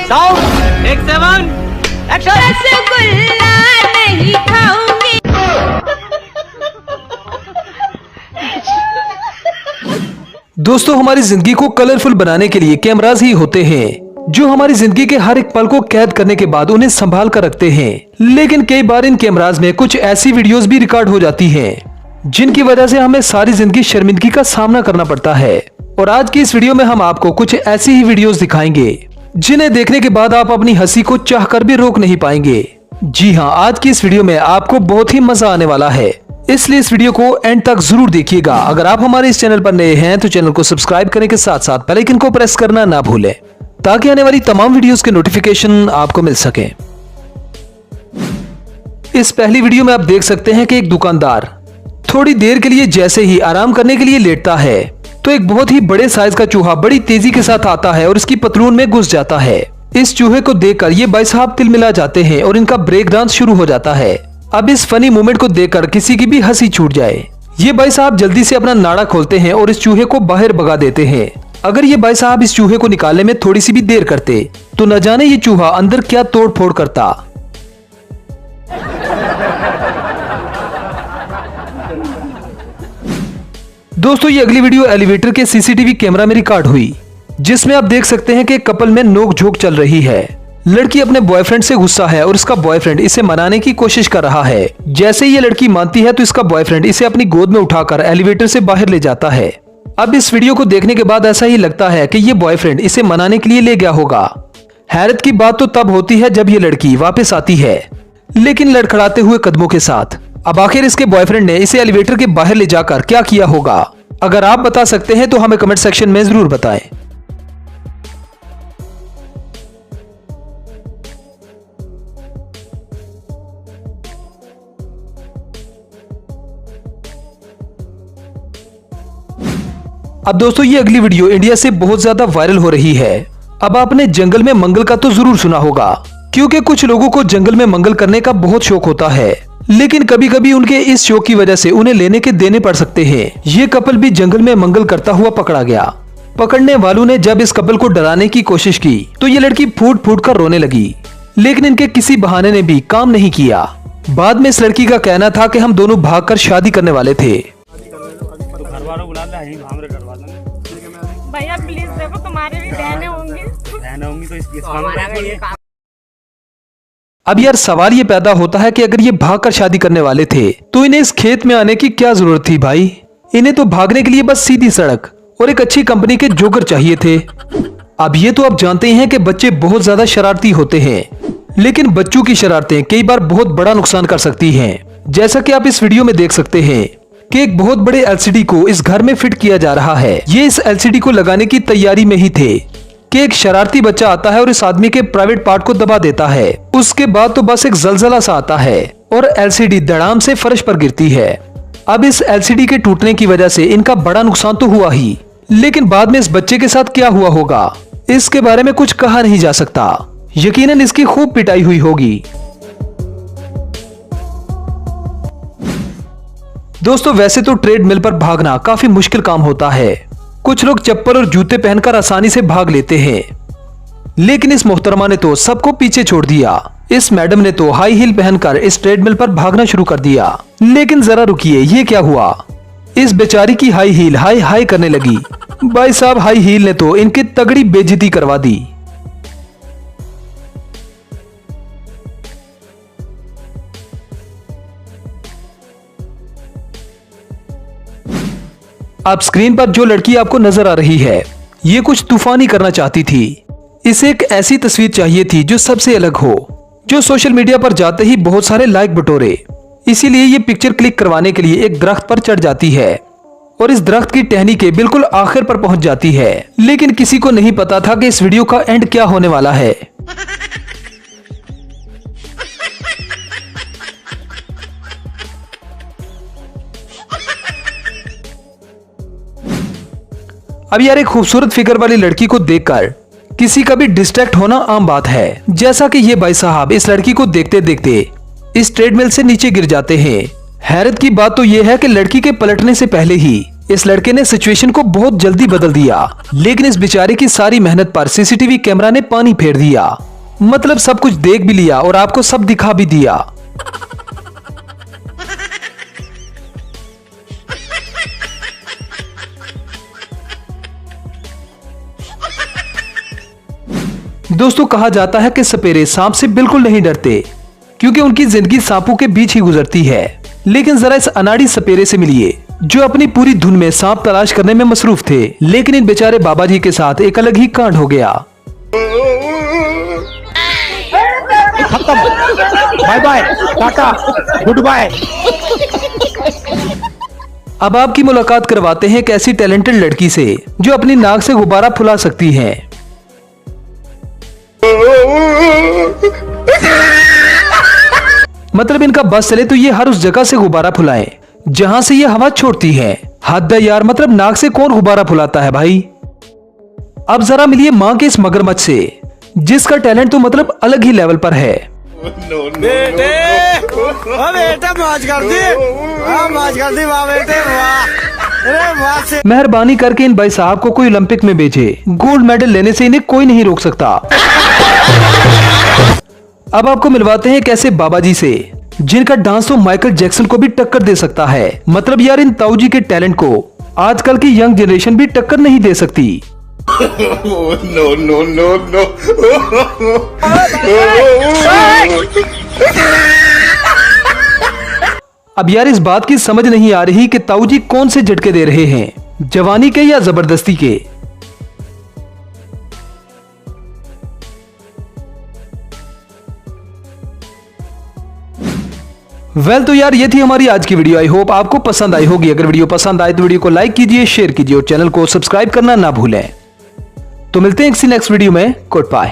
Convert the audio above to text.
Sound take 7 action. Rasgulla नहीं खाऊंगी। दोस्तों, हमारी जिंदगी को कलरफुल बनाने के लिए कैमरास ही होते हैं जो हमारी जिंदगी के हर एक पल को कैद करने के बाद उन्हें संभाल कर रखते हैं। लेकिन कई बार इन कैमरास में कुछ ऐसी वीडियोस भी रिकॉर्ड हो जाती हैं जिनकी वजह से हमें सारी जिंदगी शर्मिंदगी का सामना करना पड़ता है। और आज की इस वीडियो में हम आपको कुछ ऐसी ही वीडियोस दिखाएंगे जिन्हें देखने के बाद आप अपनी हंसी को चाहकर भी रोक नहीं पाएंगे। जी हाँ, आज की इस वीडियो में आपको बहुत ही मजा आने वाला है, इसलिए इस वीडियो को एंड तक जरूर देखिएगा। अगर आप हमारे इस चैनल पर नए हैं तो चैनल को सब्सक्राइब करने के साथ साथ बेल आइकन को प्रेस करना ना भूलें ताकि आने वाली तमाम वीडियोस के नोटिफिकेशन आपको मिल सके। इस पहली वीडियो में आप देख सकते हैं कि एक दुकानदार थोड़ी देर के लिए जैसे ही आराम करने के लिए लेटता है तो एक बहुत ही बड़े साइज का चूहा बड़ी तेजी के साथ आता है और इसकी पतलून में घुस जाता है। इस चूहे को देखकर ये भाई साहब तिलमिला जाते हैं और इनका ब्रेक डांस शुरू हो जाता है। अब इस फनी मोमेंट को देखकर किसी की भी हंसी छूट जाए। ये भाई साहब जल्दी से अपना नाड़ा खोलते हैं और इस चूहे को बाहर भगा देते हैं। अगर ये भाई साहब इस चूहे को निकालने में थोड़ी सी भी देर करते तो न जाने ये चूहा अंदर क्या तोड़ फोड़ करता। दोस्तों, ये अगली वीडियो एलिवेटर के सीसीटीवी कैमरा में रिकॉर्ड हुई, जिसमें आप देख सकते हैं कि कपल में नोक-झोंक चल रही है। लड़की अपने बॉयफ्रेंड से गुस्सा है और इसका बॉयफ्रेंड इसे मनाने की कोशिश कर रहा है। जैसे ही ये लड़की मानती है तो इसका बॉयफ्रेंड इसे अपनी गोद में उठाकर एलिवेटर से बाहर ले जाता है। अब इस वीडियो को देखने के बाद ऐसा ही लगता है कि ये बॉयफ्रेंड इसे मनाने के लिए ले गया होगा। हैरत की बात तो तब होती है जब ये लड़की वापस आती है, लेकिन लड़खड़ाते हुए कदमों के साथ। अब आखिर इसके बॉयफ्रेंड ने इसे एलिवेटर के बाहर ले जाकर क्या किया होगा? अगर आप बता सकते हैं तो हमें कमेंट सेक्शन में जरूर बताएं। अब दोस्तों, ये अगली वीडियो इंडिया से बहुत ज्यादा वायरल हो रही है। अब आपने जंगल में मंगल का तो जरूर सुना होगा, क्योंकि कुछ लोगों को जंगल में मंगल करने का बहुत शौक होता है, लेकिन कभी कभी उनके इस शौक की वजह से उन्हें लेने के देने पड़ सकते हैं। ये कपल भी जंगल में मंगल करता हुआ पकड़ा गया। पकड़ने वालों ने जब इस कपल को डराने की कोशिश की तो ये लड़की फूट फूट कर रोने लगी, लेकिन इनके किसी बहाने ने भी काम नहीं किया। बाद में इस लड़की का कहना था कि हम दोनों भागकर शादी करने वाले थे। भैया प्लीज देखो, तुम्हारी भी बहनें होंगी तो अब यार सवाल ये पैदा होता है कि अगर ये भागकर शादी करने वाले थे तो इन्हें इस खेत में आने की क्या जरूरत थी भाई? इन्हें तो भागने के लिए बस सीधी सड़क और एक अच्छी कंपनी के जोकर चाहिए थे। अब ये तो आप जानते हैं कि बच्चे बहुत ज्यादा शरारती होते हैं, लेकिन बच्चों की शरारतें कई बार बहुत बड़ा नुकसान कर सकती हैं। जैसा कि आप इस वीडियो में देख सकते हैं कि एक बहुत बड़े एलसीडी को इस घर में फिट किया जा रहा है। ये इस एलसीडी को लगाने की तैयारी में ही थे कि एक शरारती बच्चा आता है और इस आदमी के प्राइवेट पार्ट को दबा देता है। उसके बाद तो बस एक जलजला सा आता है और एलसीडी धड़ाम से फर्श पर गिरती है। अब इस एलसीडी के टूटने की वजह से इनका बड़ा नुकसान तो हुआ ही, लेकिन बाद में इस बच्चे के साथ क्या हुआ होगा इसके बारे में कुछ कहा नहीं जा सकता। यकीनन इसकी खूब पिटाई हुई होगी। दोस्तों, वैसे तो ट्रेडमिल पर भागना काफी मुश्किल काम होता है। कुछ लोग चप्पल और जूते पहनकर आसानी से भाग लेते हैं, लेकिन इस मोहतरमा ने तो सबको पीछे छोड़ दिया। इस मैडम ने तो हाई हील पहनकर इस ट्रेडमिल पर भागना शुरू कर दिया। लेकिन जरा रुकिए, ये क्या हुआ? इस बेचारी की हाई हील हाई हाई करने लगी। भाई साहब, हाई हील ने तो इनकी तगड़ी बेइज्जती करवा दी। अब स्क्रीन पर जो लड़की आपको नजर आ रही है, ये कुछ तूफानी करना चाहती थी। इसे एक ऐसी तस्वीर चाहिए थी जो सबसे अलग हो, जो सोशल मीडिया पर जाते ही बहुत सारे लाइक बटोरे। इसीलिए ये पिक्चर क्लिक करवाने के लिए एक दरख्त पर चढ़ जाती है और इस दरख्त की टहनी के बिल्कुल आखिर पर पहुंच जाती है। लेकिन किसी को नहीं पता था कि इस वीडियो का एंड क्या होने वाला है। अब यार, एक खूबसूरत फिगर वाली लड़की को देखकर किसी का भी डिस्ट्रैक्ट होना आम बात है। जैसा कि ये भाई साहब इस लड़की को देखते देखते इस ट्रेडमिल से नीचे गिर जाते हैं। हैरत की बात तो ये है कि लड़की के पलटने से पहले ही इस लड़के ने सिचुएशन को बहुत जल्दी बदल दिया, लेकिन इस बेचारे की सारी मेहनत पर सीसीटीवी कैमरा ने पानी फेर दिया। मतलब सब कुछ देख भी लिया और आपको सब दिखा भी दिया। दोस्तों कहा जाता है कि सपेरे सांप से बिल्कुल नहीं डरते, क्योंकि उनकी जिंदगी सांपों के बीच ही गुजरती है। लेकिन जरा इस अनाड़ी सपेरे से मिलिए जो अपनी पूरी धुन में सांप तलाश करने में मसरूफ थे। लेकिन इन बेचारे बाबा जी के साथ एक अलग ही कांड हो गया। खत्म, bye bye, tata, goodbye. अब आपकी मुलाकात करवाते हैं एक ऐसी टैलेंटेड लड़की से जो अपनी नाक से गुब्बारा फुला सकती है। मतलब इनका बस चले तो ये हर उस जगह से गुब्बारा फुलाएं जहां से ये हवा छोड़ती है। हद है यार, मतलब नाक से कौन गुब्बारा फुलाता है भाई। अब जरा मिलिए मां के इस मगरमच्छ से जिसका टैलेंट तो मतलब अलग ही लेवल पर है। बेटे मौज कर दी, मौज कर दी, वाह बेटे वाह, अरे वाह से। मेहरबानी करके इन भाई साहब को कोई ओलंपिक में भेजे, गोल्ड मेडल लेने से इन्हें कोई नहीं रोक सकता। अब आपको मिलवाते हैं एक ऐसे बाबा जी से जिनका डांस तो माइकल जैक्सन को भी टक्कर दे सकता है। मतलब यार इन ताऊ जी के टैलेंट को आजकल की यंग जनरेशन भी टक्कर नहीं दे सकती। no, no, no, no. अब यार इस बात की समझ नहीं आ रही कि ताऊ जी कौन से झटके दे रहे हैं, जवानी के या जबरदस्ती के। वेल तो यार ये थी हमारी आज की वीडियो। आई होप आपको पसंद आई होगी। अगर वीडियो पसंद आए तो वीडियो को लाइक कीजिए, शेयर कीजिए और चैनल को सब्सक्राइब करना ना भूलें। तो मिलते हैं किसी नेक्स्ट वीडियो में। Good bye.